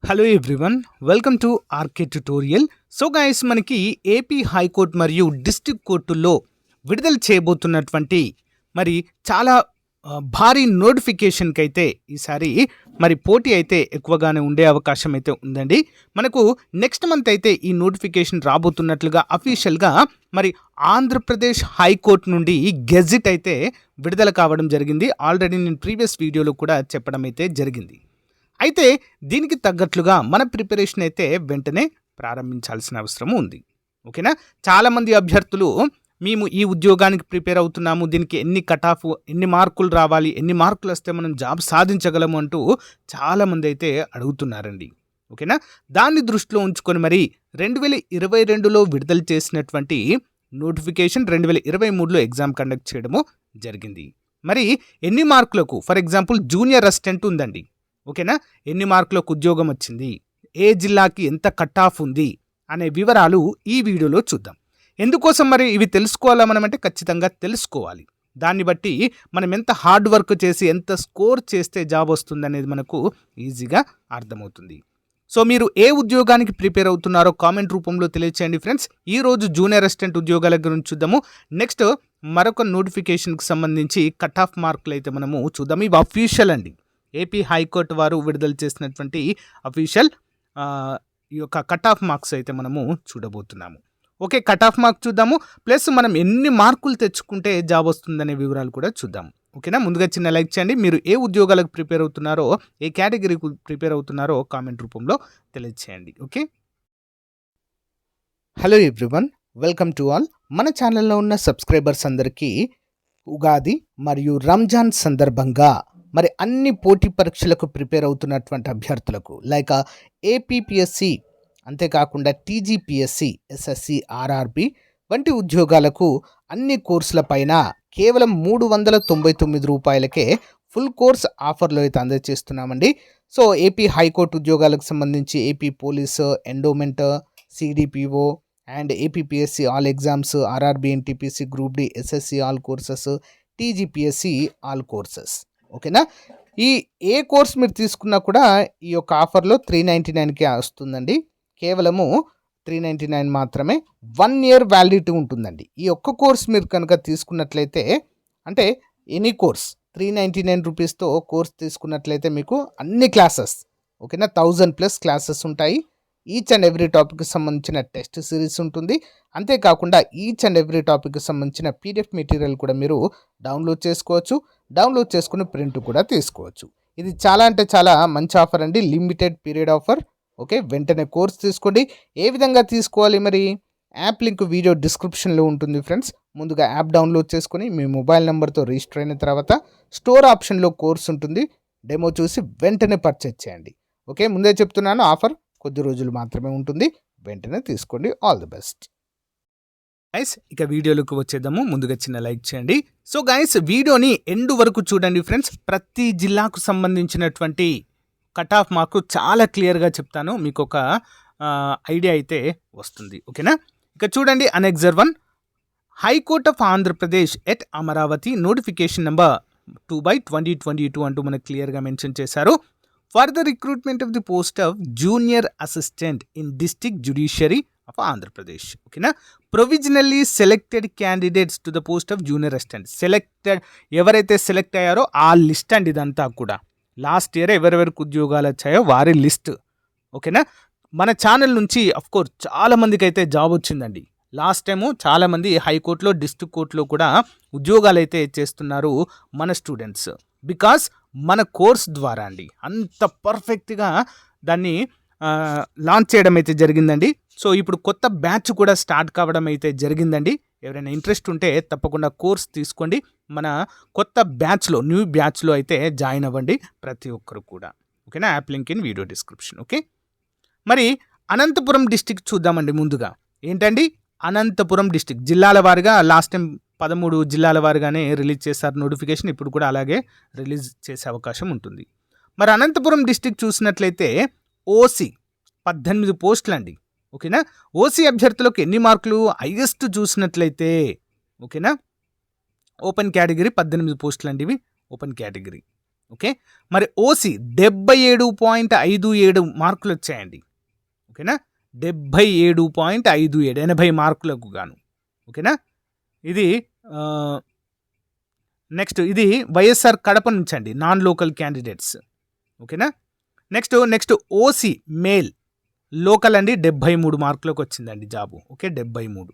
Hello everyone, welcome to RK tutorial. So guys, మనకి AP high court మరియు district కోర్టుల్లో విడుదల చేయబోతున్నటువంటి మరి చాలా భారీ నోటిఫికేషన్కి అయితే ఈసారి మరి పోటీ అయితే ఎక్కువగానే ఉండే అవకాశం అయితే ఉందండి. మనకు నెక్స్ట్ మంత్ అయితే ఈ నోటిఫికేషన్ రాబోతున్నట్లుగా అఫీషియల్గా మరి ఆంధ్రప్రదేశ్ హైకోర్టు నుండి గెజిట్ అయితే విడుదల కావడం జరిగింది. ఆల్రెడీ నేను ప్రీవియస్ వీడియోలో కూడా చెప్పడం అయితే జరిగింది. అయితే దీనికి తగ్గట్లుగా మన ప్రిపరేషన్ అయితే వెంటనే ప్రారంభించాల్సిన అవసరం ఉంది. ఓకేనా? చాలామంది అభ్యర్థులు మేము ఈ ఉద్యోగానికి ప్రిపేర్ అవుతున్నాము, దీనికి ఎన్ని కట్ ఆఫ్, ఎన్ని మార్కులు రావాలి, ఎన్ని మార్కులు వస్తే మనం జాబ్ సాధించగలము అంటూ చాలామంది అయితే అడుగుతున్నారండి. ఓకేనా? దాన్ని దృష్టిలో ఉంచుకొని మరి 2022లో విడుదల చేసినటువంటి నోటిఫికేషన్ 2023లో ఎగ్జామ్ కండక్ట్ చేయడము జరిగింది. మరి ఎన్ని మార్కులకు, ఫర్ ఎగ్జాంపుల్ జూనియర్ అసిస్టెంట్ ఉందండి. ఓకేనా? ఎన్ని మార్కులకు ఉద్యోగం వచ్చింది, ఏ జిల్లాకి ఎంత కట్ ఆఫ్ ఉంది అనే వివరాలు ఈ వీడియోలో చూద్దాం. ఎందుకోసం మరి ఇవి తెలుసుకోవాలా మనం అంటే ఖచ్చితంగా తెలుసుకోవాలి. దాన్ని బట్టి మనం ఎంత హార్డ్ వర్క్ చేసి ఎంత స్కోర్ చేస్తే జాబ్ వస్తుంది అనేది మనకు ఈజీగా అర్థమవుతుంది. సో మీరు ఏ ఉద్యోగానికి ప్రిపేర్ అవుతున్నారో కామెంట్ రూపంలో తెలియచేయండి ఫ్రెండ్స్. ఈరోజు జూనియర్ అసిస్టెంట్ ఉద్యోగాల గురించి చూద్దాము. నెక్స్ట్ మరొక నోటిఫికేషన్కి సంబంధించి కట్ ఆఫ్ మార్కులు అయితే మనము చూద్దాం. ఇవి అఫీషియల్ అండి. ఏపీ హైకోర్టు వారు విడుదల చేసినటువంటి అఫీషియల్ ఈ యొక్క కట్ ఆఫ్ మార్క్స్ అయితే మనము చూడబోతున్నాము. ఓకే, కట్ ఆఫ్ మార్క్స్ చూద్దాము. ప్లస్ మనం ఎన్ని మార్కులు తెచ్చుకుంటే జాబ్ వస్తుందనే వివరాలు కూడా చూద్దాము. ఓకేనా? ముందుగా చిన్న లైక్ చేయండి. మీరు ఏ ఉద్యోగాలకు ప్రిపేర్ అవుతున్నారో, ఏ కేటగిరీకి ప్రిపేర్ అవుతున్నారో కామెంట్ రూపంలో తెలియచేయండి. Okay, hello everyone, welcome to all. మన ఛానల్లో ఉన్న సబ్స్క్రైబర్స్ అందరికీ ఉగాది మరియు రంజాన్ సందర్భంగా మరి అన్ని పోటీ పరీక్షలకు ప్రిపేర్ అవుతున్నటువంటి అభ్యర్థులకు లైక్ ఏపీపీఎస్సి, అంతేకాకుండా టీజీపీఎస్సి, ఎస్ఎస్సి, ఆర్ఆర్బి వంటి ఉద్యోగాలకు అన్ని కోర్సుల పైన కేవలం 399 రూపాయలకే ఫుల్ కోర్స్ ఆఫర్లు అయితే అందజేస్తున్నామండి. సో ఏపీ హైకోర్టు ఉద్యోగాలకు సంబంధించి AP police, endowment, CDPO and APPSC all exams, RRB, NTPC, group D, SSC all courses, TGPSC all courses. ఓకేనా? ఈ ఏ కోర్స్ మీరు తీసుకున్నా కూడా ఈ యొక్క ఆఫర్లో 399కే వస్తుందండి. కేవలము 399 మాత్రమే. 1 ఇయర్ వ్యాలిడిటీ ఉంటుందండి. ఈ ఒక్క కోర్స్ మీరు కనుక తీసుకున్నట్లయితే, అంటే ఎనీ కోర్స్ 399 రూపీస్తో కోర్స్ తీసుకున్నట్లయితే మీకు అన్ని క్లాసెస్, ఓకేనా, 1000+ క్లాసెస్ ఉంటాయి. ఈచ్ అండ్ ఎవ్రీ టాపిక్కి సంబంధించిన టెస్ట్ సిరీస్ ఉంటుంది. అంతేకాకుండా ఈచ్ అండ్ ఎవ్రీ టాపిక్కి సంబంధించిన పీడిఎఫ్ మెటీరియల్ కూడా మీరు డౌన్లోడ్ చేసుకోవచ్చు. డౌన్లోడ్ చేసుకుని ప్రింట్ కూడా తీసుకోవచ్చు. ఇది చాలా అంటే చాలా మంచి ఆఫర్ అండి, లిమిటెడ్ పీరియడ్ ఆఫర్. ఓకే, వెంటనే కోర్స్ తీసుకోండి. ఏ విధంగా తీసుకోవాలి మరి? యాప్ లింక్ వీడియో డిస్క్రిప్షన్లో ఉంటుంది ఫ్రెండ్స్. ముందుగా యాప్ డౌన్లోడ్ చేసుకొని మీ మొబైల్ నెంబర్తో రిజిస్టర్ అయిన తర్వాత స్టోర్ ఆప్షన్లో కోర్స్ ఉంటుంది. డెమో చూసి వెంటనే పర్చేజ్ చేయండి. ఓకే, ముందే చెప్తున్నాను, ఆఫర్ కొద్ది రోజులు మాత్రమే ఉంటుంది. వెంటనే తీసుకోండి. All the best guys. ఇక వీడియోలోకి వచ్చేద్దాము. ముందుగా చిన్న లైక్ చేయండి. సో గైస్, వీడియోని ఎండ్ వరకు చూడండి ఫ్రెండ్స్. ప్రతి జిల్లాకు సంబంధించినటువంటి కట్ ఆఫ్ మార్కు చాలా క్లియర్గా చెప్తాను, మీకు ఒక ఐడియా అయితే వస్తుంది. ఓకేనా? ఇక చూడండి, annexure 1 high court of Andhra Pradesh at Amaravati notification number 2/2022 అంటూ మనకు క్లియర్గా మెన్షన్ చేశారు. For the recruitment of the post of junior assistant in district judiciary of Andhra Pradesh. ఓకేనా? Provisionally selected candidates to the post of junior assistant. Selected ఎవరైతే select అయ్యారో ఆ list అండి ఇదంతా కూడా. లాస్ట్ ఇయర్ ఎవరెవరికి ఉద్యోగాలు వచ్చాయో వారి లిస్ట్. ఓకేనా? మన ఛానల్ నుంచి అఫ్కోర్స్ చాలామందికి అయితే జాబ్ వచ్చిందండి. లాస్ట్ టైము చాలామంది హైకోర్టులో, డిస్ట్రిక్ట్ కోర్టులో కూడా ఉద్యోగాలు అయితే చేస్తున్నారు మన స్టూడెంట్స్. బికాస్ మన కోర్స్ ద్వారా అండి అంత పర్ఫెక్ట్గా దాన్ని లాంచ్ చేయడం అయితే జరిగిందండి. సో ఇప్పుడు కొత్త బ్యాచ్ కూడా స్టార్ట్ కావడం అయితే జరిగిందండి. ఎవరైనా ఇంట్రెస్ట్ ఉంటే తప్పకుండా కోర్స్ తీసుకోండి. మన కొత్త బ్యాచ్లో, న్యూ బ్యాచ్లో అయితే జాయిన్ అవ్వండి ప్రతి ఒక్కరు కూడా. ఓకేనా? App link in video description. Okay, మరి అనంతపురం డిస్టిక్ చూద్దామండి. ముందుగా ఏంటండి, అనంతపురం డిస్టిక్ జిల్లాల వారిగా లాస్ట్ టైం 13 జిల్లాల వారిగానే రిలీజ్ చేశారు నోటిఫికేషన్. ఇప్పుడు కూడా అలాగే రిలీజ్ చేసే అవకాశం ఉంటుంది. మరి అనంతపురం డిస్టిక్ చూసినట్లయితే ఓసీ 18 పోస్టులు అండి. ఓకేనా? ఓసీ అభ్యర్థులకు ఎన్ని మార్కులు హైయెస్ట్ చూసినట్లయితే, ఓకేనా, ఓపెన్ కేటగిరీ 18 పోస్టులు అండి. ఇవి ఓపెన్ కేటగిరీ. ఓకే. మరి ఓసీ 77.57 మార్కులు వచ్చాయండి. ఓకేనా, 77.57 80 మార్కులకు గాను. ఓకేనా, ఇది నెక్స్ట్ ఇది వైఎస్ఆర్ కడప నుంచి అండి, నాన్ లోకల్ క్యాండిడేట్స్. ఓకేనా, నెక్స్ట్ ఓసీ మేల్ లోకల్ అండి, 73 మార్కులకు వచ్చిందండి జాబు. ఓకే, 73.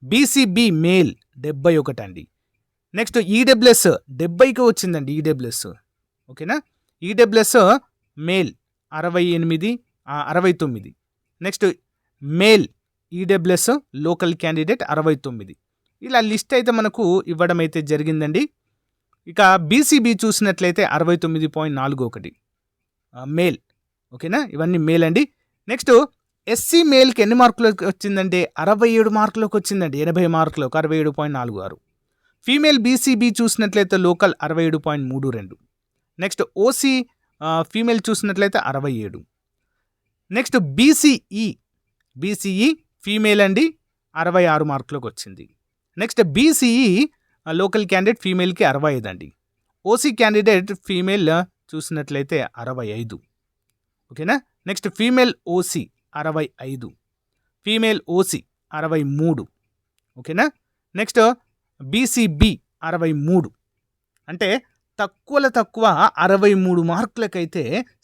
బీసీబీ మేల్ 71 అండి. నెక్స్ట్ ఈడబ్ల్యూఎస్ 70కి వచ్చిందండి, ఈడబ్ల్యూఎస్. ఓకేనా, EWS male 69. Next male EWS local candidate 69. ఇలా లిస్ట్ అయితే మనకు ఇవ్వడం అయితే జరిగిందండి. ఇక బీసీబీ చూసినట్లయితే 69.41 మేల్. ఓకేనా, ఇవన్నీ మేల్ అండి. నెక్స్ట్ ఎస్సీ మేల్కి ఎన్ని మార్కులకు వచ్చిందంటే 67 మార్కులకు వచ్చిందండి, 80 మార్కులకు 67.46. ఫీమేల్ బీసీబీ చూసినట్లయితే లోకల్ 67.32. నెక్స్ట్ ఓసీ ఫీమేల్ చూసినట్లయితే 67. నెక్స్ట్ బీసీఈ ఫీమేల్ అండి, 66 మార్కులకు వచ్చింది. నెక్స్ట్ బీసీఈ లోకల్ క్యాండిడేట్ ఫీమేల్కి 65 అండి. ఓసీ క్యాండిడేట్ ఫీమేల్ చూసినట్లయితే 65. ఓకేనా, next female OC 65, female OC 63. ఓకేనా, నెక్స్ట్ బీసీబీ 63. అంటే తక్కువ 63 మార్కులకైతే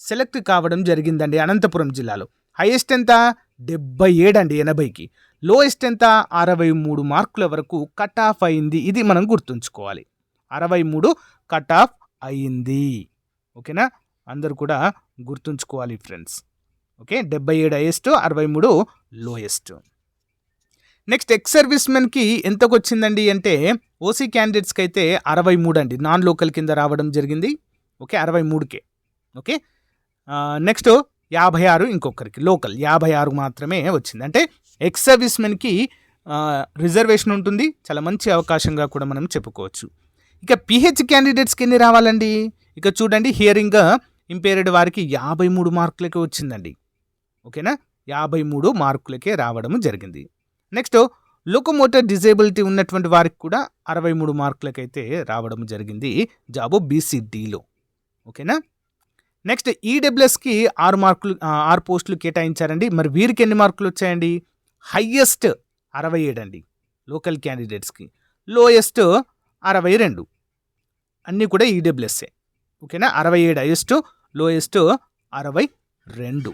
సెలెక్ట్ కావడం జరిగిందండి అనంతపురం జిల్లాలో. హైయెస్ట్ ఎంత 77 అండి 80కి. లోయెస్ట్ ఎంత 63 మార్కుల వరకు కట్ ఆఫ్ అయింది. ఇది మనం గుర్తుంచుకోవాలి, 63 కట్ ఆఫ్ అయింది. ఓకేనా, అందరూ కూడా గుర్తుంచుకోవాలి friends. Okay, 77 highest, 63 lowest. Next ex service మెన్కి ఎంతకు వచ్చిందండి అంటే ఓసీ క్యాండిడేట్స్కి అయితే 63 అండి, నాన్ లోకల్ కింద రావడం జరిగింది. ఓకే, 63కే. ఓకే, నెక్స్ట్ 56 ఇంకొకరికి లోకల్ 56 మాత్రమే వచ్చింది. అంటే ఎక్స్ సర్వీస్ మెన్కి రిజర్వేషన్ ఉంటుంది, చాలా మంచి అవకాశంగా కూడా మనం చెప్పుకోవచ్చు. ఇక పిహెచ్ క్యాండిడేట్స్కి ఎన్ని రావాలండి? ఇక చూడండి, హియరింగ్ ఇంపేర్డ్ వారికి 53 మార్కులకే వచ్చిందండి. ఓకేనా, 53 మార్కులకే రావడం జరిగింది. నెక్స్ట్ లోకోమోటర్ డిజేబిలిటీ ఉన్నటువంటి వారికి కూడా 63 మార్కులకైతే రావడం జరిగింది జాబు బీసీడీలో. ఓకేనా, నెక్స్ట్ ఈడబ్ల్యూఎస్కి 6 పోస్టులు కేటాయించారండి. మరి వీరికి ఎన్ని మార్కులు వచ్చాయండి? హైయెస్ట్ 67 అండి లోకల్ క్యాండిడేట్స్కి, లోయెస్ట్ 62. అన్నీ కూడా ఈడబ్ల్యూఎస్ఏ. ఓకేనా, 67 హైయెస్ట్, లోయెస్ట్ 62.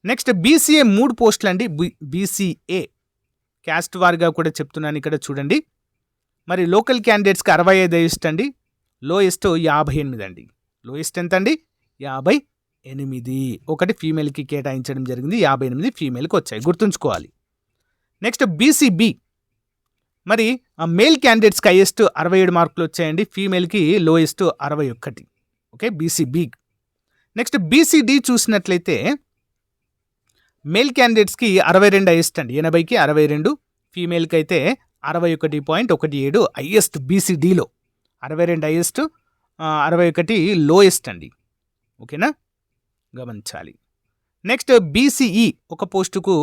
నెక్స్ట్ బీసీఏ 3 పోస్టులు అండి. బీసీఏ క్యాస్ట్ వారిగా కూడా చెప్తున్నాను ఇక్కడ చూడండి. మరి లోకల్ క్యాండిడేట్స్కి 65 హైయెస్ట్ అండి, లోయెస్ట్ 58 అండి. లోయెస్ట్ ఎంత అండి? 58. ఒకటి ఫీమేల్కి కేటాయించడం జరిగింది, 58 ఫీమేల్కి వచ్చాయి, గుర్తుంచుకోవాలి. నెక్స్ట్ బీసీబీ, మరి మేల్ క్యాండిడేట్స్కి హైయెస్ట్ 67 మార్కులు వచ్చాయండి, ఫీమేల్కి lowest 61. Okay, B C B. Next B C D చూసినట్లయితే మేల్ క్యాండిడేట్స్కి 62 హైయెస్ట్ అండి, 80కి 62. ఫీమేల్కి అయితే 61.17 హైయెస్ట్ బీసీడీలో, 62 హైయెస్ట్, 61 లోయెస్ట్ అండి. ఓకేనా, గమనించాలి. నెక్స్ట్ బీసీఈ ఒక పోస్టుకు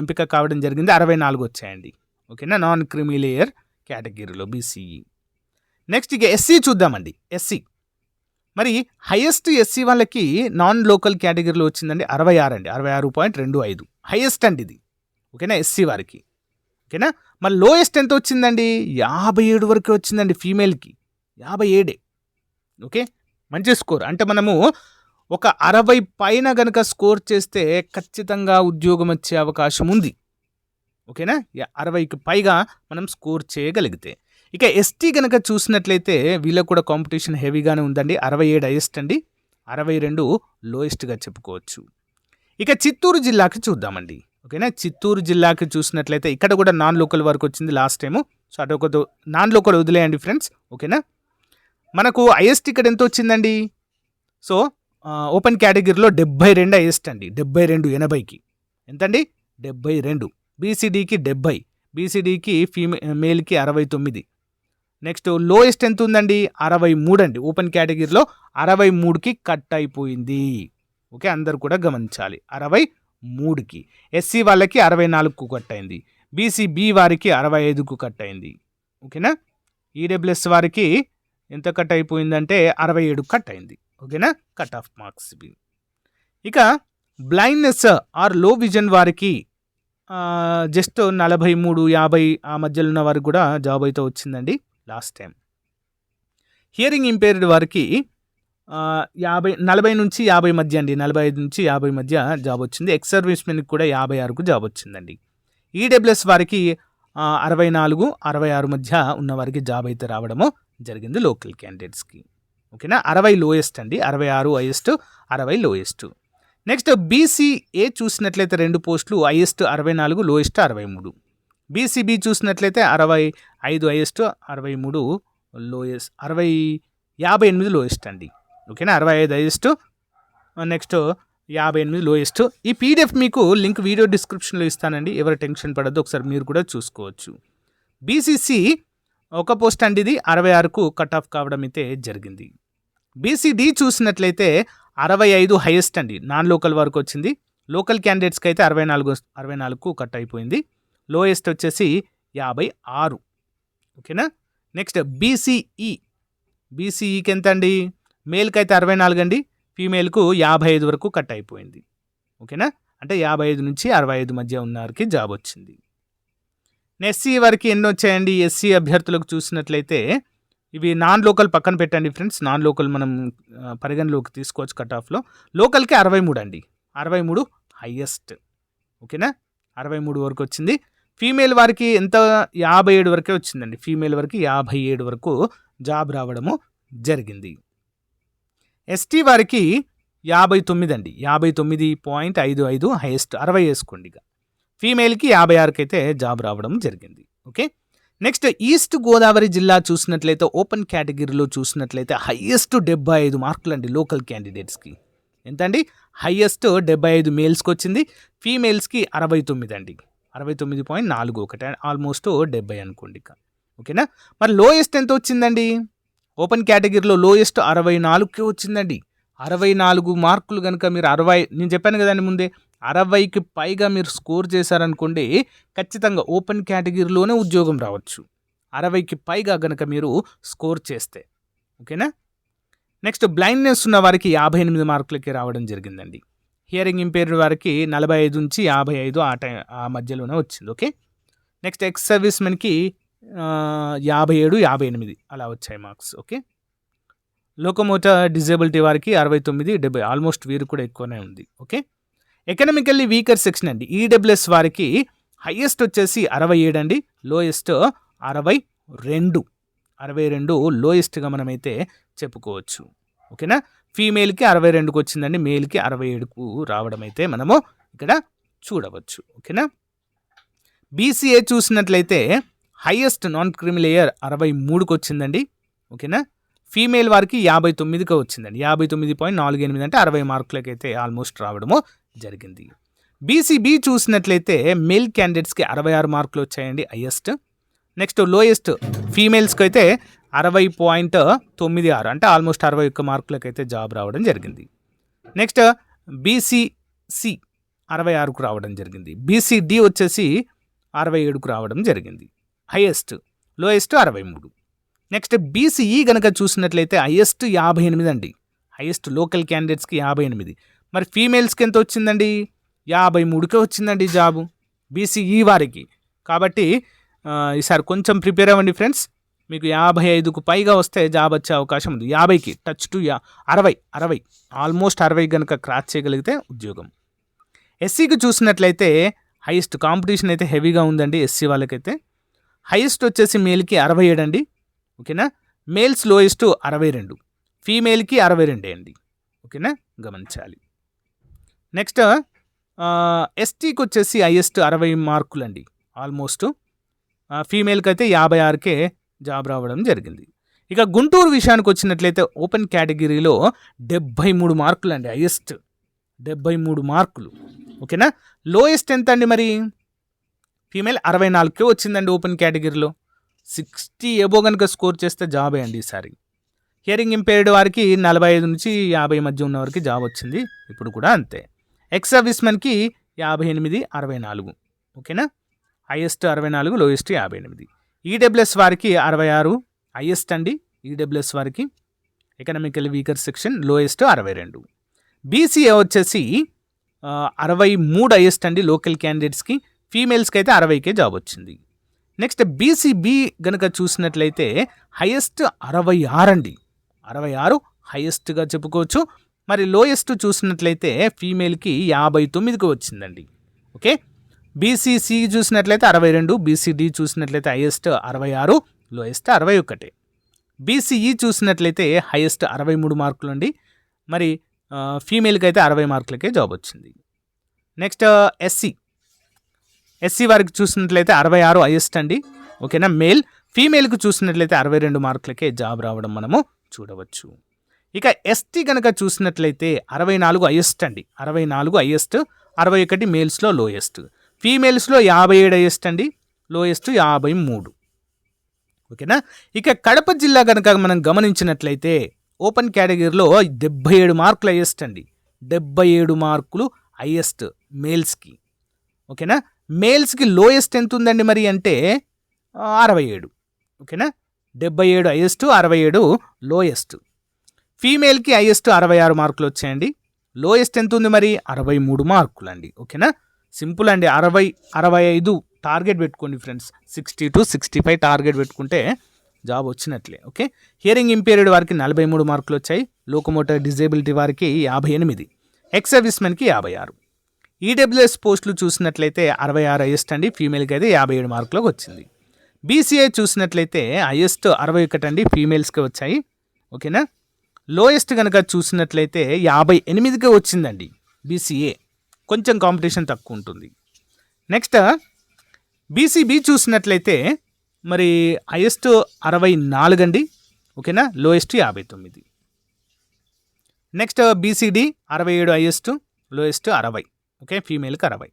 ఎంపిక కావడం జరిగింది, 64 వచ్చాయండి. ఓకేనా, నాన్ క్రిమీ లేయర్ కేటగిరీలో బీసీఈ. నెక్స్ట్ ఇక ఎస్సీ చూద్దామండి. ఎస్సీ మరి హైయెస్ట్ ఎస్సీ వాళ్ళకి నాన్ లోకల్ కేటగిరీలో వచ్చిందండి 66 అండి, 66.25 హైయెస్ట్ అండి ఇది. ఓకేనా, ఎస్సీ వారికి. ఓకేనా, మరి లోయెస్ట్ ఎంత వచ్చిందండి? 57 వరకు వచ్చిందండి ఫీమేల్కి, 57. ఓకే, మంచి స్కోర్. అంటే మనము ఒక 60 పైన గనక స్కోర్ చేస్తే ఖచ్చితంగా ఉద్యోగం వచ్చే అవకాశం ఉంది. ఓకేనా, 60కి పైగా మనం స్కోర్ చేయగలిగితే. ఇక ఎస్టీ కనుక చూసినట్లయితే వీళ్ళకు కూడా కాంపిటీషన్ హెవీగానే ఉందండి, 67 హైయెస్ట్ అండి, 62 లోయెస్ట్గా చెప్పుకోవచ్చు. ఇక చిత్తూరు జిల్లాకి చూద్దామండి. ఓకేనా, చిత్తూరు జిల్లాకి చూసినట్లయితే ఇక్కడ కూడా నాన్ లోకల్ వరకు వచ్చింది లాస్ట్ టైము. సో అదొక నాన్ లోకల్ వదిలేయండి ఫ్రెండ్స్. ఓకేనా, మనకు హైయెస్ట్ ఇక్కడ ఎంత వచ్చిందండి? సో ఓపెన్ కేటగిరీలో 72 హైయెస్ట్ అండి, 72 80కి ఎంతండి? 72. బీసీడీకి 70, బీసీడీకి మేల్కి 69. నెక్స్ట్ లోయెస్ట్ ఎంత ఉందండి? 63 అండి, ఓపెన్ కేటగిరీలో 63కి కట్ అయిపోయింది. ఓకే, అందరు కూడా గమనించాలి, 63కి. ఎస్సీ వాళ్ళకి 64కు కట్ అయింది, బీసీబీ వారికి 65కు కట్ అయింది. ఓకేనా, ఈడబ్ల్యూఎస్ వారికి ఎంత కట్ అయిపోయిందంటే 67 కట్ అయింది. ఓకేనా, కట్ ఆఫ్ మార్క్స్ ఇవి. ఇక బ్లైండ్నెస్ ఆర్ లో విజన్ వారికి జస్ట్ 43, 50 ఆ మధ్యలో ఉన్న వారికి కూడా జాబ్ అయితే వచ్చిందండి లాస్ట్ టైం. హియరింగ్ ఇంపేర్డ్ వారికి 40 నుంచి 50 మధ్య అండి, 45 నుంచి 50 మధ్య జాబ్ వచ్చింది. ఎక్స్ సర్వీస్ మెన్కి కూడా 56కు జాబ్ వచ్చిందండి. ఈడబ్ల్యూఎస్ వారికి 64, 66 మధ్య ఉన్న వారికి జాబ్ అయితే రావడము జరిగింది లోకల్ క్యాండిడేట్స్కి. ఓకేనా, 60 లోయెస్ట్ అండి, 66 హైయెస్ట్, 60 లోయెస్ట్. నెక్స్ట్ బీసీఏ చూసినట్లయితే 2 పోస్టులు, హైయెస్ట్ 64, లోయెస్ట్ 63. బీసీబీ చూసినట్లయితే 65 హైయెస్ట్, 63 లోయెస్ట్, 58 లోయెస్ట్ అండి. ఓకేనా, 65 హైయెస్ట్, నెక్స్ట్ 58 లోయెస్ట్. ఈ పీడిఎఫ్ మీకు లింక్ వీడియో డిస్క్రిప్షన్లో ఇస్తానండి, ఎవరు టెన్షన్ పడద్దు, ఒకసారి మీరు కూడా చూసుకోవచ్చు. బీసీసీ ఒక పోస్ట్ అండి, ఇది 66కు కట్ ఆఫ్ కావడం అయితే జరిగింది. బీసీడీ చూసినట్లయితే 65 హైయెస్ట్ అండి, నాన్ లోకల్ వరకు వచ్చింది. లోకల్ క్యాండిడేట్స్కి అయితే 64కు కట్ అయిపోయింది. లోయెస్ట్ వచ్చేసి 56. ఓకేనా, నెక్స్ట్ బీసీఈకి ఎంత అండి, మేల్కి అయితే 64 అండి, ఫీమేల్కు 55 వరకు కట్ అయిపోయింది. ఓకేనా, అంటే 55 నుంచి 65 మధ్య ఉన్న వారికి జాబ్ వచ్చింది. ఎస్సీ వారికి ఎన్ని వచ్చాయండి, ఎస్సీ అభ్యర్థులకు చూసినట్లయితే ఇవి నాన్ లోకల్ పక్కన పెట్టండి ఫ్రెండ్స్, నాన్ లోకల్ మనం పరిగణలోకి తీసుకోవచ్చు కట్ ఆఫ్లో. లోకల్కి 63 అండి, 63 హైయెస్ట్. ఓకేనా, 63 వరకు వచ్చింది. ఫీమేల్ వారికి ఎంత, 57 వరకే వచ్చిందండి, ఫీమేల్ వరకు 57 వరకు జాబ్ రావడము జరిగింది. ఎస్టీ వారికి 59 అండి, 59.55 హైయెస్ట్, 60 వేసుకోండి. ఇక ఫీమేల్కి 56కి అయితే జాబ్ రావడం జరిగింది. ఓకే, నెక్స్ట్ ఈస్ట్ గోదావరి జిల్లా చూసినట్లయితే ఓపెన్ కేటగిరీలో చూసినట్లయితే హైయెస్ట్ 75 మార్కులు అండి లోకల్ క్యాండిడేట్స్కి. ఎంత అండి, హైయెస్ట్ 75 మేల్స్కి వచ్చింది, ఫీమేల్స్కి 69 అండి, 69.41, ఆల్మోస్ట్ 70 అనుకోండి ఇక. ఓకేనా, మరి లోయెస్ట్ ఎంత వచ్చిందండి, ఓపెన్ కేటగిరీలో లోయెస్ట్ 64కి వచ్చిందండి. 64 మార్కులు కనుక మీరు 60, నేను చెప్పాను కదండి ముందే, 60కి పైగా మీరు స్కోర్ చేశారనుకోండి, ఖచ్చితంగా ఓపెన్ కేటగిరీలోనే ఉద్యోగం రావచ్చు, 60కి పైగా కనుక మీరు స్కోర్ చేస్తే. ఓకేనా, నెక్స్ట్ బ్లైండ్నెస్ ఉన్న వారికి 58 మార్కులకి రావడం జరిగిందండి. హియరింగ్ ఇంపేర్డ్ వారికి 45 నుంచి 55 ఆ మధ్యలోనే వచ్చింది. ఓకే, నెక్స్ట్ ఎక్స్ సర్వీస్ మెన్కి 57, 58 అలా వచ్చాయి మార్క్స్. ఓకే, లోకోమోటర్ డిజేబిలిటీ వారికి 69, 70, ఆల్మోస్ట్ వీరు కూడా ఎక్కువనే ఉంది. ఓకే, ఎకనామికల్లీ వీకర్ సెక్షన్ అండి, ఈడబ్ల్యూఎస్ వారికి హైయెస్ట్ వచ్చేసి 67 అండి, లోయెస్ట్ 62 లోయెస్ట్గా మనమైతే చెప్పుకోవచ్చు. ఓకేనా, ఫీమేల్కి 62కి వచ్చిందండి, మేల్కి 67కు రావడం అయితే మనము ఇక్కడ చూడవచ్చు. ఓకేనా, బీసీఏ చూసినట్లయితే హైయెస్ట్ నాన్ క్రిమిలేయర్ 63కి వచ్చిందండి. ఓకేనా, ఫీమేల్ వారికి 59కి వచ్చిందండి, 59.48 అంటే 60 మార్కులకి అయితే ఆల్మోస్ట్ రావడము జరిగింది. బీసీబీ చూసినట్లయితే మేల్ క్యాండిడేట్స్కి 66 మార్కులు వచ్చాయండి హైయెస్ట్. నెక్స్ట్ లోయెస్ట్ ఫీమేల్స్కి అయితే 60.96 అంటే ఆల్మోస్ట్ 61 మార్కులకి అయితే జాబ్ రావడం జరిగింది. నెక్స్ట్ బీసీసీ 66కు రావడం జరిగింది. బీసీడీ వచ్చేసి 67కు రావడం జరిగింది హైయెస్ట్, లోయెస్ట్ 63. నెక్స్ట్ బీసీఈ కనుక చూసినట్లయితే హైయెస్ట్ 58 అండి, హైయెస్ట్ లోకల్ క్యాండిడేట్స్కి 58. మరి ఫీమేల్స్కి ఎంత వచ్చిందండి, 53కే వచ్చిందండి జాబు బీసీఈ వారికి. కాబట్టి ఈసారి కొంచెం ప్రిపేర్ అవ్వండి ఫ్రెండ్స్, మీకు 55కు పైగా వస్తే జాబ్ వచ్చే అవకాశం ఉంది. 50కి టచ్ టు 60 ఆల్మోస్ట్ 60 కనుక క్రాచ్ చేయగలిగితే ఉద్యోగం. ఎస్సీకి చూసినట్లయితే హైయెస్ట్ కాంపిటీషన్ అయితే హెవీగా ఉందండి ఎస్సీ వాళ్ళకైతే. హైయెస్ట్ వచ్చేసి మేల్కి 67 అండి. ఓకేనా, మేల్స్ లోయెస్ట్ 62, ఫీమేల్కి 62 అండి. ఓకేనా, గమనించాలి. నెక్స్ట్ ఎస్టీకి వచ్చేసి హైయెస్ట్ 60 మార్కులు అండి, ఆల్మోస్ట్ ఫీమేల్కి అయితే 56కే జాబ్ రావడం జరిగింది. ఇక గుంటూరు విషయానికి వచ్చినట్లయితే ఓపెన్ కేటగిరీలో 73 మార్కులు అండి, హైయెస్ట్ 73 మార్కులు. ఓకేనా, లోయెస్ట్ ఎంత అండి, మరి ఫీమేల్ 64కే వచ్చిందండి ఓపెన్ కేటగిరీలో. 60 ఎబో కనుక స్కోర్ చేస్తే జాబే అండి ఈసారి. హియరింగ్ ఇంపేర్డ్ వారికి 45 నుంచి 50 మధ్య ఉన్న వారికి జాబ్ వచ్చింది, ఇప్పుడు కూడా అంతే. ఎక్స్ సర్వీస్ మెన్కి 58, 64. ఓకేనా, హైయెస్ట్ 64, లోయెస్ట్ 58. ఈడబ్ల్యూఎస్ వారికి 66 హైయెస్ట్ అండి, ఈడబ్ల్యూఎస్ వారికి economical weaker section lowest 62. BCA వచ్చేసి 63 హైయెస్ట్ అండి లోకల్ క్యాండిడేట్స్కి, ఫీమేల్స్కి అయితే 60కే జాబ్ వచ్చింది. నెక్స్ట్ బీసీబీ కనుక చూసినట్లయితే హైయెస్ట్ 66 అండి, 66 హైయెస్ట్గా చెప్పుకోవచ్చు. మరి లోయెస్ట్ చూసినట్లయితే ఫీమేల్కి 59కి వచ్చిందండి. ఓకే, బీసీసీ చూసినట్లయితే 62, బీసీడీ చూసినట్లయితే హైయెస్ట్ 66, లోయెస్ట్ 61. బీసీఈ చూసినట్లయితే హైయెస్ట్ 63 మార్కులు అండి, మరి ఫీమేల్కి అయితే 60 మార్కులకే జాబ్ వచ్చింది. నెక్స్ట్ ఎస్సీ వారికి చూసినట్లయితే 66 హైయెస్ట్ అండి. ఓకేనా, మేల్. ఫీమేల్కి చూసినట్లయితే 62 మార్కులకే జాబ్ రావడం మనము చూడవచ్చు. ఇక ఎస్టీ కనుక చూసినట్లయితే 64 హైయెస్ట్ అండి, 64 హైయెస్ట్, 61 మేల్స్లో లోయెస్ట్. ఫీమేల్స్లో 57 హైయెస్ట్ అండి, లోయెస్ట్ 53. ఓకేనా. ఇక కడప జిల్లా కనుక మనం గమనించినట్లయితే ఓపెన్ కేటగిరీలో 77 మార్కులు హైయెస్ట్ అండి, 77 మార్కులు హైయెస్ట్ మేల్స్కి. ఓకేనా, మేల్స్కి లోయెస్ట్ ఎంత ఉందండి మరి అంటే 67. ఓకేనా, 77 హైయెస్ట్, 67 లోయెస్ట్. ఫీమేల్కి హైయెస్ట్ 66 మార్కులు వచ్చాయండి, లోయెస్ట్ ఎంత ఉంది మరి 63 మార్కులు అండి. ఓకేనా, సింపుల్ అండి. 65 టార్గెట్ పెట్టుకోండి ఫ్రెండ్స్, 60 to 65 టార్గెట్ పెట్టుకుంటే జాబ్ వచ్చినట్లే. ఓకే, హియరింగ్ ఇంపేర్డ్ వారికి 43 మార్కులు వచ్చాయి, లోకోమోటర్ డిజేబిలిటీ వారికి 58, ఎక్స్ సర్వీస్మెన్కి 56. ఈడబ్ల్యూఎస్ పోస్టులు చూసినట్లయితే 66 హైయెస్ట్ అండి, ఫీమేల్కి అయితే 57 మార్కులకు వచ్చింది. బీసీఏ చూసినట్లయితే హైయెస్ట్ 61 అండి, ఫీమేల్స్కి వచ్చాయి. ఓకేనా, లోయెస్ట్ కనుక చూసినట్లయితే 58కే వచ్చిందండి బీసీఏ, కొంచెం కాంపిటీషన్ తక్కువ ఉంటుంది. నెక్స్ట్ బీసీబీ చూసినట్లయితే మరి హైయెస్ట్ 64 అండి. ఓకేనా, lowest 59. Next B C D 67 highest, lowest 60. Okay, ఫీమేల్కి 60.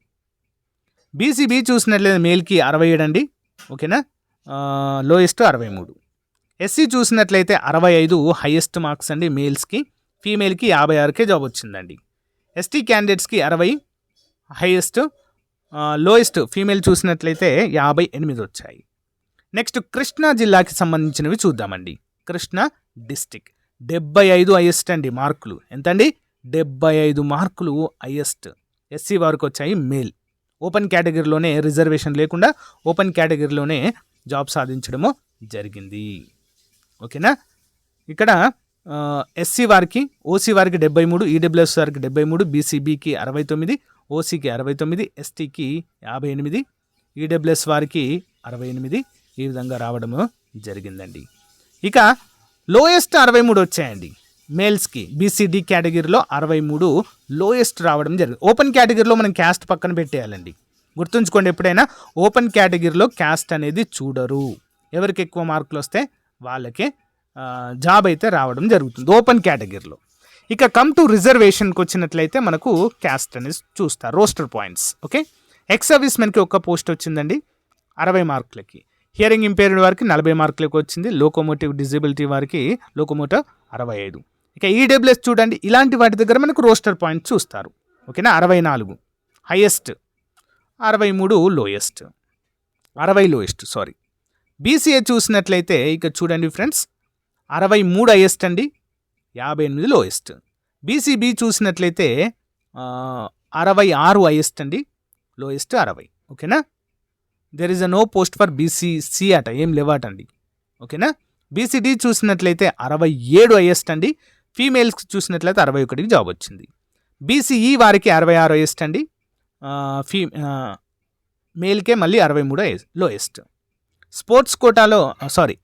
బీసీబీ చూసినట్లయితే మేల్కి 67 అండి. ఓకేనా, లోయెస్ట్ 63. ఎస్సీ చూసినట్లయితే 65 హైయెస్ట్ మార్క్స్ అండి మేల్స్కి, ఫీమేల్కి 56కే జాబ్ వచ్చిందండి. ఎస్టీ క్యాండిడేట్స్కి 60 హైయెస్ట్, లోయెస్ట్ ఫీమేల్ చూసినట్లయితే 58 వచ్చాయి. నెక్స్ట్ కృష్ణా జిల్లాకి సంబంధించినవి చూద్దామండి. కృష్ణా డిస్టిక్ 75 హైయెస్ట్ అండి మార్కులు, ఎంతండి 75 మార్కులు హైయెస్ట్ ఎస్సీ వారికి వచ్చాయి మేల్. ఓపెన్ కేటగిరీలోనే, రిజర్వేషన్ లేకుండా ఓపెన్ కేటగిరీలోనే జాబ్ సాధించడము జరిగింది. ఓకేనా, ఇక్కడ ఎస్సీ వారికి, ఓసీ వారికి 73, ఈడబ్ల్యూఎస్ వారికి 73, బీసీబీకి 69, ఓసీకి 69, ఎస్టీకి 58, ఈడబ్ల్యూఎస్ వారికి 68, ఈ విధంగా రావడము జరిగిందండి. ఇక లోయెస్ట్ 63 వచ్చాయండి మేల్స్కి, బీసీడీ కేటగిరీలో 63 లోయెస్ట్ రావడం జరిగింది. ఓపెన్ కేటగిరీలో మనం క్యాస్ట్ పక్కన పెట్టేయాలండి, గుర్తుంచుకోండి. ఎప్పుడైనా ఓపెన్ కేటగిరీలో క్యాస్ట్ అనేది చూడరు, ఎవరికి ఎక్కువ మార్కులు వస్తే వాళ్ళకే జాబ్ అయితే రావడం జరుగుతుంది ఓపెన్ కేటగిరీలో. ఇక కమ్ టు రిజర్వేషన్కి వచ్చినట్లయితే మనకు క్యాస్ట్ అనేది చూస్తారు, రోస్టర్ పాయింట్స్. ఓకే, ఎక్స్ సర్వీస్మెన్కి ఒక్క పోస్ట్ వచ్చిందండి 60 మార్కులకి, హియరింగ్ ఇంపేర్డ్ వారికి 40 మార్కులకి వచ్చింది, లోకోమోటివ్ డిజేబిలిటీ వారికి లోకోమోటివ్ 65. ఇక ఈడబ్ల్యూఎస్ చూడండి, ఇలాంటి వాటి దగ్గర మనకు రోస్టర్ పాయింట్స్ చూస్తారు. ఓకేనా, 64 highest, 63 lowest, 60 lowest sorry. BCA చూసినట్లయితే ఇక చూడండి ఫ్రెండ్స్, 63 హైయెస్ట్ అండి, 58 లోయెస్ట్. బీసీబీ చూసినట్లయితే 66 హైయెస్ట్ అండి, లోయెస్ట్ 60. ఓకేనా, there is a no post for BCC అట, ఏం లేవాటండి. ఓకేనా, బీసీడీ చూసినట్లయితే 67 హైయెస్ట్ అండి, ఫీమేల్స్కి చూసినట్లయితే 61కి జాబ్ వచ్చింది. బీసీఈ వారికి 66 హైయెస్ట్ అండి, మేల్కే మళ్ళీ 63 లోయెస్ట్. స్పోర్ట్స్ కోటాలో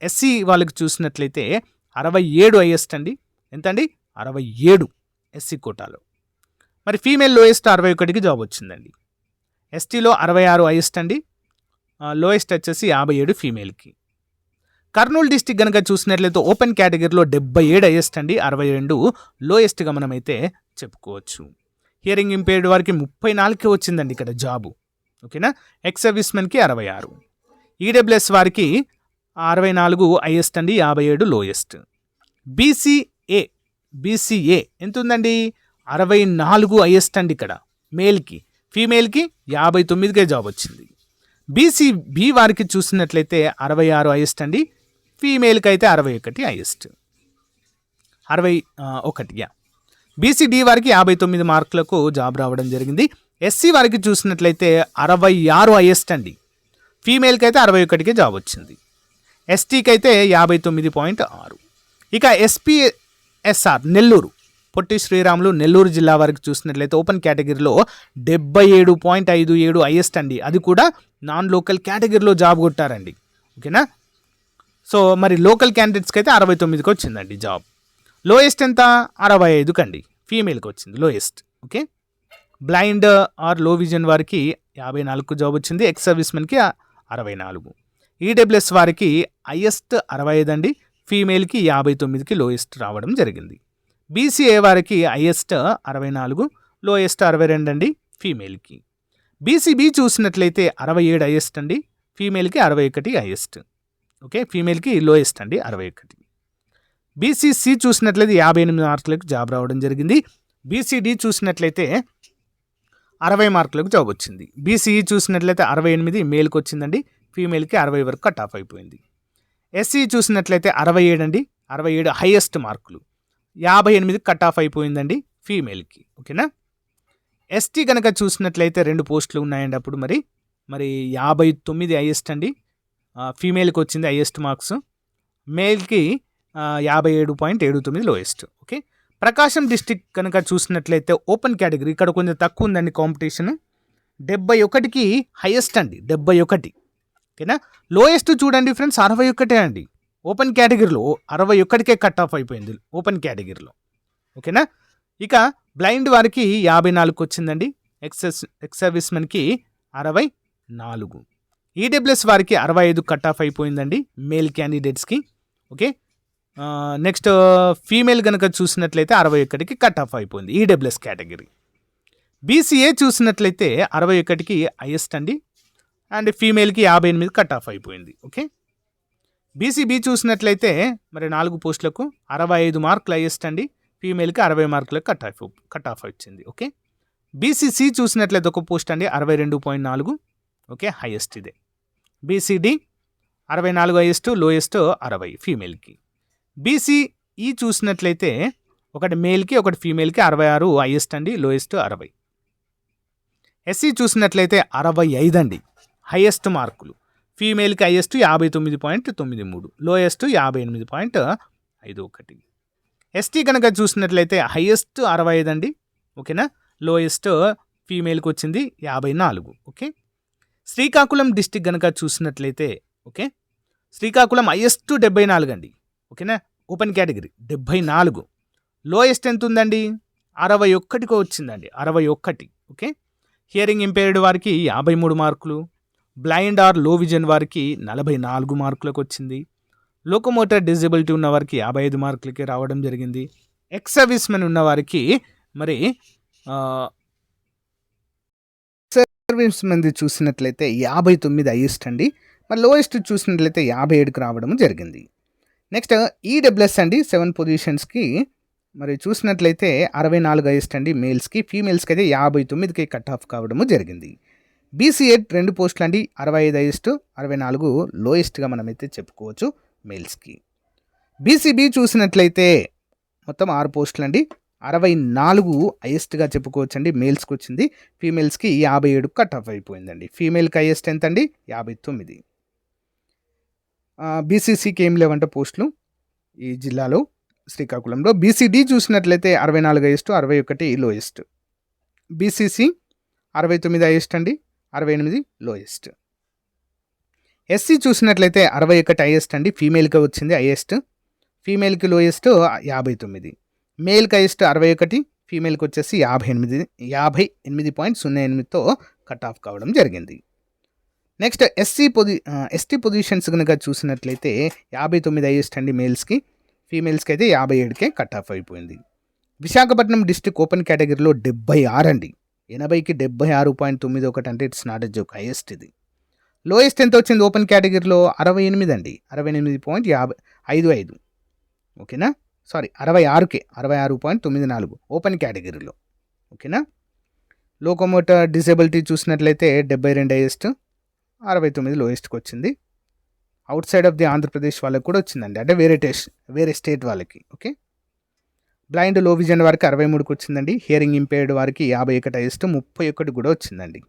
ఎస్సీ వాళ్ళకి చూసినట్లయితే 67 హైయెస్ట్ అండి, ఎంతండి 67 ఎస్సీ కోటాలో. మరి ఫీమేల్ లోయెస్ట్ 61కి జాబ్ వచ్చిందండి. ఎస్టీలో 66 హైయెస్ట్ అండి, లోయెస్ట్ వచ్చేసి 57 ఫీమేల్కి. కర్నూలు డిస్టిక్ కనుక చూసినట్లయితే ఓపెన్ కేటగిరీలో 77 హైయెస్ట్ అండి, 62 లోయెస్ట్గా మనమైతే చెప్పుకోవచ్చు. హియరింగ్ ఇంపేర్డ్ వారికి 34కి వచ్చిందండి ఇక్కడ జాబు. ఓకేనా, ఎక్స్ సర్వీస్మెన్కి 66, ఈడబ్ల్యూఎస్ వారికి 64 హైయెస్ట్ అండి, 57 లోయెస్ట్. బీసీఏ ఎంత ఉందండి 64 హైయెస్ట్ అండి ఇక్కడ మేల్కి, ఫీమేల్కి 59కే జాబ్ వచ్చింది. బీసీబీ వారికి చూసినట్లయితే 66 హైయెస్ట్ అండి, ఫీమేల్కి అయితే 61 హైయెస్ట్, 61. బీసీడీ వారికి 59 మార్కులకు జాబ్ రావడం జరిగింది. ఎస్సీ వారికి చూసినట్లయితే 66 హైయెస్ట్ అండి, ఫీమేల్కి అయితే 61కి జాబ్ వచ్చింది. ఎస్టీకి అయితే 59.6. ఇక ఎస్పీఎస్ఆర్ నెల్లూరు, పొట్టి శ్రీరాములు నెల్లూరు జిల్లా వారికి చూసినట్లయితే ఓపెన్ కేటగిరీలో 77.57 హైయెస్ట్ అండి, అది కూడా నాన్ లోకల్ కేటగిరీలో జాబ్ కొట్టారండి. ఓకేనా. సో మరి లోకల్ క్యాండిడేట్స్కి అయితే 69కి వచ్చిందండి జాబ్. లోయెస్ట్ ఎంత? 65కి అండి, ఫీమేల్కి వచ్చింది లోయెస్ట్. ఓకే. బ్లైండ్ ఆర్ లో విజన్ వారికి 54కు జాబ్ వచ్చింది, ఎక్స్ సర్వీస్మెన్కి 64. ఈడబ్ల్యూఎస్ వారికి హైయెస్ట్ 65 అండి, ఫీమేల్కి 59కి లోయెస్ట్ రావడం జరిగింది. బీసీఏ వారికి హైయెస్ట్ 64, లోయెస్ట్ 62 అండి, ఫీమేల్కి. బీసీబీ చూసినట్లయితే 67 హైయెస్ట్ అండి, ఫీమేల్కి 61 హైయెస్ట్. ఓకే, ఫీమేల్కి లోయెస్ట్ అండి 61. బీసీసీ చూసినట్లయితే 58 మార్కులకు జాబ్ రావడం జరిగింది. బీసీడీ చూసినట్లయితే 60 మార్కులకు జాబ్ వచ్చింది. బీసీఈ చూసినట్లయితే 68 మేల్కి వచ్చిందండి, ఫీమేల్కి 60 వరకు కట్ ఆఫ్ అయిపోయింది. ఎస్సీ చూసినట్లయితే 67 అండి, 67 హైయెస్ట్ మార్కులు, 58 కట్ ఆఫ్ అయిపోయిందండి ఫీమేల్కి. ఓకేనా. ఎస్టీ కనుక చూసినట్లయితే 2 పోస్టులు ఉన్నాయండి అప్పుడు. మరి 59 హైయెస్ట్ అండి, ఫీమేల్కి వచ్చింది హైయెస్ట్ మార్క్స్, మేల్కి 57.79 లోయెస్ట్. ఓకే. ప్రకాశం డిస్టిక్ కనుక చూసినట్లయితే ఓపెన్ కేటగిరీ ఇక్కడ కొంచెం తక్కువ ఉందండి కాంపిటీషన్, 71కి హైయెస్ట్ అండి, 71. ఓకేనా. లోయెస్ట్ చూడండి ఫ్రెండ్స్ 61 అండి, ఓపెన్ కేటగిరీలో 61కే కట్ ఆఫ్ అయిపోయింది ఓపెన్ కేటగిరీలో. ఓకేనా. ఇక బ్లైండ్ వారికి 54కి వచ్చిందండి, ఎక్స్ సర్వీస్మెన్కి 64. ఈడబ్ల్యూఎస్ వారికి 65 కట్ ఆఫ్ అయిపోయిందండి మేల్ క్యాండిడేట్స్కి. ఓకే. నెక్స్ట్ ఫీమేల్ కనుక చూసినట్లయితే 61కి కట్ ఆఫ్ అయిపోయింది ఈడబ్ల్యూఎస్ కేటగిరీ. బీసీఏ చూసినట్లయితే 61కి హైయెస్ట్ అండి, అండ్ ఫీమేల్కి 58 కట్ ఆఫ్ అయిపోయింది. ఓకే. బీసీబీ చూసినట్లయితే మరి 4 పోస్టులకు 65 మార్కులు హైయెస్ట్ అండి, ఫీమేల్కి 60 మార్కులకు కట్ ఆఫ్ వచ్చింది. ఓకే. బీసీసీ చూసినట్లయితే ఒక పోస్ట్ అండి 62.4. ఓకే, హైయెస్ట్ ఇదే. బీసీడీ 64 హైయెస్ట్, లోయెస్ట్ 60 ఫీమేల్కి. బీసీఈ చూసినట్లయితే ఒకటి మేల్కి ఒకటి ఫీమేల్కి 66 హైయెస్ట్ అండి, లోయెస్ట్ 60. ఎస్సీ చూసినట్లయితే 65 అండి, హైయెస్ట్ మార్కులు, ఫీమేల్కి హైయెస్ట్ 59.93, లోయెస్ట్ 58.51. ఎస్టీ కనుక చూసినట్లయితే హైయెస్ట్ 65 అండి. ఓకేనా. లోయెస్ట్ ఫీమేల్కి వచ్చింది 54. ఓకే. శ్రీకాకుళం డిస్టిక్ కనుక చూసినట్లయితే ఓకే, శ్రీకాకుళం హైయెస్ట్ 74 అండి. ఓకేనా, ఓపెన్ కేటగిరీ 74. లోయెస్ట్ ఎంత ఉందండి? 61కి వచ్చిందండి, 61. ఓకే. హియరింగ్ ఇంపేర్డ్ వారికి 53 మార్కులు, బ్లైండ్ ఆర్ లో విజన్ వారికి 44 మార్కులకు వచ్చింది, లోకోమోటర్ డిజబిలిటీ ఉన్న వారికి 55 మార్కులకి రావడం జరిగింది. ఎక్స్ సర్వీస్మెన్ ఉన్న వారికి మరి సర్వీస్మెన్ చూసినట్లయితే 59 హైయెస్ట్ అండి, మరి లోయెస్ట్ చూసినట్లయితే 57కి రావడం జరిగింది. నెక్స్ట్ ఈడబ్ల్యూఎస్ అండి 7 పొజిషన్స్కి మరి చూసినట్లయితే 64 హైయెస్ట్ అండి మేల్స్కి, ఫీమేల్స్కి అయితే 59కి కట్ ఆఫ్ కావడము జరిగింది. బీసీఏ 2 పోస్టులు అండి 65 హైయెస్ట్, 64 లోయెస్ట్గా మనమైతే చెప్పుకోవచ్చు మేల్స్కి. బీసీబీ చూసినట్లయితే మొత్తం 6 పోస్టులు అండి 64 హైయెస్ట్గా చెప్పుకోవచ్చు అండి మేల్స్కి వచ్చింది, ఫీమేల్స్కి 57 కట్ ఆఫ్ అయిపోయిందండి. ఫీమేల్కి హైయెస్ట్ ఎంత అండి? 59. బీసీసీకి ఏం లేవంట పోస్టులు ఈ జిల్లాలో శ్రీకాకుళంలో. బీసీడీ చూసినట్లయితే 64 హైయెస్ట్, 61 లోయెస్ట్. బీసీసీ 69 హైయెస్ట్ అండి, 68 లోయెస్ట్. ఎస్సీ చూసినట్లయితే 61 హైయెస్ట్ అండి, ఫీమేల్కి వచ్చింది హైయెస్ట్, ఫీమేల్కి లోయెస్ట్ 59. మేల్కి హైయెస్ట్ 61, ఫీమేల్కి వచ్చేసి 58.08తో కట్ ఆఫ్ కావడం జరిగింది. నెక్స్ట్ ఎస్టీ పొజిషన్స్ కనుక చూసినట్లయితే 59 హైయెస్ట్ అండి మేల్స్కి, ఫీమేల్స్కి అయితే 57కే కట్ ఆఫ్ అయిపోయింది. విశాఖపట్నం డిస్టిక్ ఓపెన్ కేటగిరీలో 76 అండి, 80కి 76.91 అంటే it's not a joke, highest ఇది. లోయెస్ట్ ఎంత వచ్చింది ఓపెన్ కేటగిరీలో? 68 అండి, 68.55. ఓకేనా, సారీ 66కే 66.94 ఓపెన్ కేటగిరీలో. ఓకేనా. లోకోమోటర్ డిసేబిలిటీ చూసినట్లయితే 72 హైయెస్ట్, 69 లోయెస్ట్కి వచ్చింది. Out side of the Andhra Pradesh వాళ్ళకి కూడా వచ్చిందండి, అంటే వేరే స్టేట్ వాళ్ళకి. ఓకే, బ్లైండ్ లో విజన్ వారికి 63కి వచ్చిందండి. హియరింగ్ ఇంపేర్డ్ వారికి 51:31 కూడా వచ్చిందండి.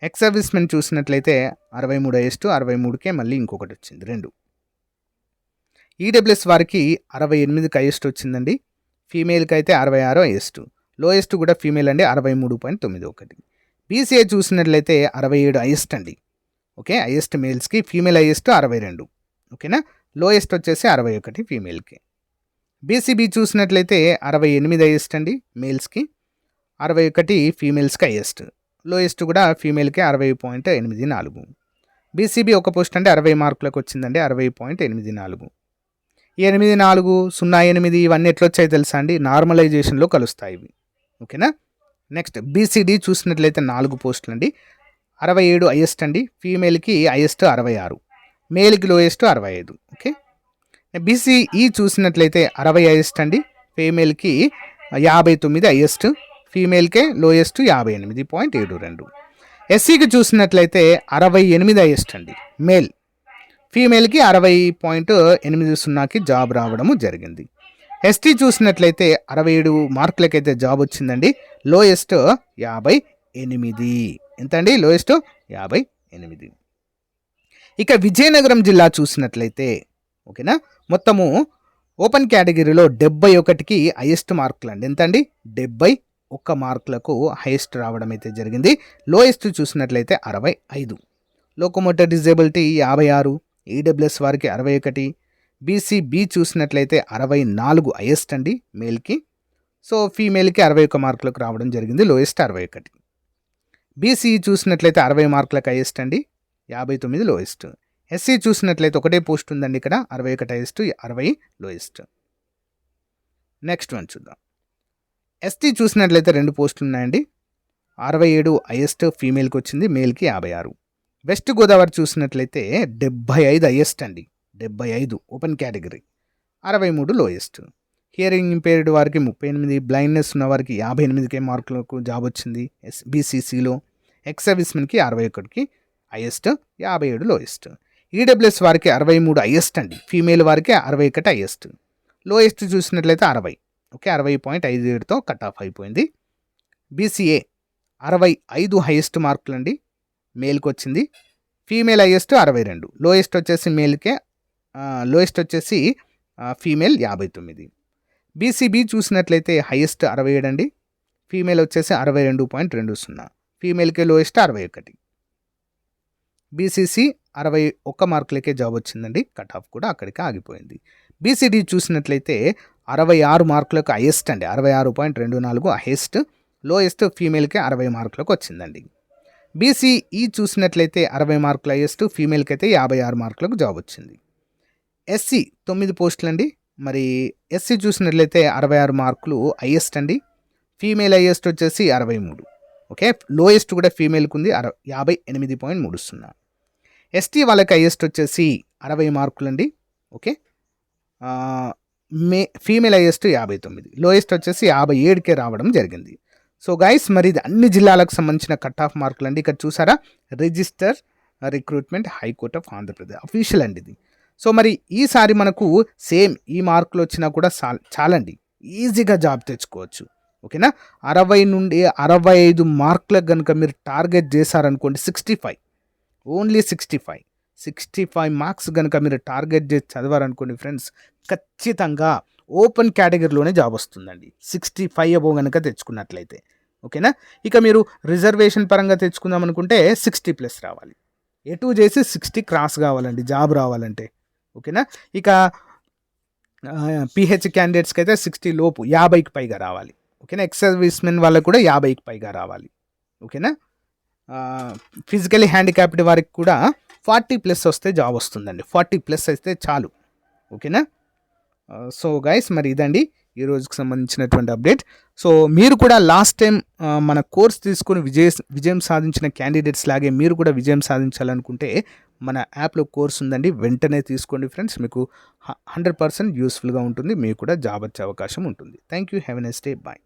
ఎక్స్ సర్వీస్ మెన్ చూసినట్లయితే 63:63కే మళ్ళీ ఇంకొకటి వచ్చింది 2. ఈడబ్ల్యూఎస్ వారికి 68కి హైయెస్ట్ వచ్చిందండి. ఫీమేల్కి అయితే 66 హైయెస్ట్. లోయెస్ట్ కూడా ఫీమేల్ అండి, 63.91. బీసీఏ చూసినట్లయితే 67 హైయెస్ట్ అండి. ఓకే, హైయెస్ట్ మేల్స్కి. Female highest 62. ఓకేనా, లోయెస్ట్ వచ్చేసి 61 ఫీమేల్కి. బీసీబీ చూసినట్లయితే 68 హైయెస్ట్ అండి మేల్స్కి, 61 ఫీమేల్స్కి హైయెస్ట్. లోయెస్ట్ కూడా ఫీమేల్కి 60.84. బీసీబీ ఒక పోస్ట్ అంటే 60 మార్కులకు వచ్చిందండి, 60.84. ఈ 84, 08 ఇవన్నీ ఎట్లా వచ్చాయి తెలుసా అండి, నార్మలైజేషన్లో కలుస్తాయి ఇవి. ఓకేనా, నెక్స్ట్ బీసీడీ చూసినట్లయితే 4 పోస్టులు అండి, 67 హైయెస్ట్ అండి. ఫీమేల్కి హైయెస్ట్ 66, మేల్కి లోయెస్ట్ 65. ఓకే, బీసీఈ చూసినట్లయితే 60 హైయెస్ట్ అండి. ఫీమేల్కి 59 హైయెస్ట్, ఫీమేల్కే లోయెస్ట్ 58.72. ఎస్సీకి చూసినట్లయితే 68 హైయెస్ట్ అండి మేల్, ఫీమేల్కి 60.80కి జాబ్ రావడము జరిగింది. ఎస్టీ చూసినట్లయితే 67 మార్కులకైతే జాబ్ వచ్చిందండి, లోయెస్ట్ 58. ఎంత అండి, లోయెస్ట్ 58. ఇక విజయనగరం జిల్లా చూసినట్లయితే ఓకేనా, మొత్తము ఓపెన్ కేటగిరీలో 71కి హైయెస్ట్ మార్కులు అండి. ఎంత అండి, 71 మార్కులకు హైయెస్ట్ రావడం అయితే జరిగింది. లోయెస్ట్ చూసినట్లయితే 65. లోకోమోటర్ డిజేబిలిటీ 56, ఈడబ్ల్యూఎస్ వారికి 61. బీసీబీ చూసినట్లయితే 64 హైయెస్ట్ అండి మేల్కి. సో ఫీమేల్కి 61 మార్కులకు రావడం జరిగింది, లోయెస్ట్ 61. బీసీఈ చూసినట్లయితే 60 మార్కులకు హైయెస్ట్ అండి, 59 లోయెస్ట్. ఎస్సీ చూసినట్లయితే ఒకటే పోస్ట్ ఉందండి ఇక్కడ, 61 హైయెస్ట్, 60 లోయెస్ట్. నెక్స్ట్ వన్ చూద్దాం. ఎస్టీ చూసినట్లయితే 2 పోస్టులు ఉన్నాయండి, 67 హైయెస్ట్ ఫీమేల్కి వచ్చింది, మేల్కి 56. వెస్ట్ గోదావరి చూసినట్లయితే 75 హైయెస్ట్ అండి, 75 open category, 63 lowest. Hearing impaired వారికి 38, బ్లైండ్నెస్ ఉన్న వారికి 58 మార్కులకు జాబ్ వచ్చింది బీసీసీలో. ఎక్స్ సర్వీస్మెన్కి 61కి హైయెస్ట్, 57 లోయెస్ట్. ఈడబ్ల్యూఎస్ వారికి 63 హైయెస్ట్ అండి, ఫీమేల్ వారికి 61 హైయెస్ట్. లోయెస్ట్ చూసినట్లయితే 60. ఓకే, 60.57తో కట్ ఆఫ్ అయిపోయింది. బీసీఏ 65 హైయెస్ట్ మార్కులు అండి మేల్కి వచ్చింది, ఫీమేల్ హైయెస్ట్ 62, లోయెస్ట్ వచ్చేసి మేల్కే, లోయెస్ట్ వచ్చేసి ఫీమేల్ 59. బీసీబీ చూసినట్లయితే హైయెస్ట్ 67 అండి, ఫీమేల్ వచ్చేసి 62.20, ఫీమేల్కే లోయెస్ట్ 61. బీసీసీ 61 మార్కులకే జాబ్ వచ్చిందండి, కట్ ఆఫ్ కూడా అక్కడికి ఆగిపోయింది. బీసీడీ చూసినట్లయితే 66 మార్కులకు హైయెస్ట్ అండి, 66.24 హైయెస్ట్, లోయెస్ట్ ఫీమేల్కే 60 మార్కులకు వచ్చిందండి. బీసీఈ చూసినట్లయితే 60 మార్కులు హైయెస్ట్, ఫీమేల్కి అయితే 56 మార్కులకు జాబ్ వచ్చింది. ఎస్సీ 9 పోస్టులు అండి, మరి ఎస్సీ చూసినట్లయితే 66 మార్కులు హైయెస్ట్ అండి, ఫీమేల్ హైయెస్ట్ వచ్చేసి 63. ఓకే, లోయెస్ట్ కూడా ఫీమేల్కి ఉంది, 58.30. ఎస్టీ వాళ్ళకి హైయెస్ట్ వచ్చేసి 60 మార్కులు అండి. ఓకే, ఫీమేల్ హైయెస్ట్ 59, లోయెస్ట్ వచ్చేసి 57కే రావడం జరిగింది. సో గైస్, మరి ఇది అన్ని జిల్లాలకు సంబంధించిన కట్ ఆఫ్ మార్కులు అండి. ఇక్కడ చూసారా, register recruitment high court of Andhra Pradesh official అండి ఇది. సో మరి ఈసారి మనకు సేమ్ ఈ మార్కులు వచ్చినా కూడా చాలండి, ఈజీగా జాబ్ తెచ్చుకోవచ్చు. ఓకేనా, 60 నుండి 65 మార్కులకు కనుక మీరు టార్గెట్ చేశారనుకోండి, 65, ఓన్లీ 65 మార్క్స్ కనుక మీరు టార్గెట్ చేసి చదివారనుకోండి ఫ్రెండ్స్, ఖచ్చితంగా ఓపెన్ కేటగిరీలోనే జాబ్ వస్తుందండి, 65 అబోవ్ కనుక తెచ్చుకున్నట్లయితే. ఓకేనా, ఇక మీరు రిజర్వేషన్ పరంగా తెచ్చుకుందాం అనుకుంటే 60+ రావాలి, ఎటు చేసి 60 క్రాస్ కావాలండి జాబ్ రావాలంటే. ఓకేనా, ఇక పిహెచ్ క్యాండిడేట్స్కి అయితే 60 లోపు 50కి పైగా రావాలి. ఓకేనా, ఎక్స్ సర్వీస్మెన్ వాళ్ళకు కూడా 50కి పైగా రావాలి. ఓకేనా, ఫిజికలీ హ్యాండిక్యాప్డ్ వారికి కూడా 40+ వస్తే జాబ్ వస్తుందండి, 40+ అయితే చాలు. ఓకేనా, సో గైస్, మరి ఇదండి ఈ రోజుకి సంబంధించినటువంటి అప్డేట్. సో మీరు కూడా లాస్ట్ టైం మన కోర్స్ తీసుకొని విజయం సాధించిన క్యాండిడేట్స్ లాగే మీరు కూడా విజయం సాధించాలనుకుంటే మన యాప్లో కోర్స్ ఉందండి, వెంటనే తీసుకోండి ఫ్రెండ్స్, మీకు 100% యూస్ఫుల్గా ఉంటుంది, మీకు కూడా జాబ్ వచ్చే అవకాశం ఉంటుంది. Thank you, have a nice day, bye.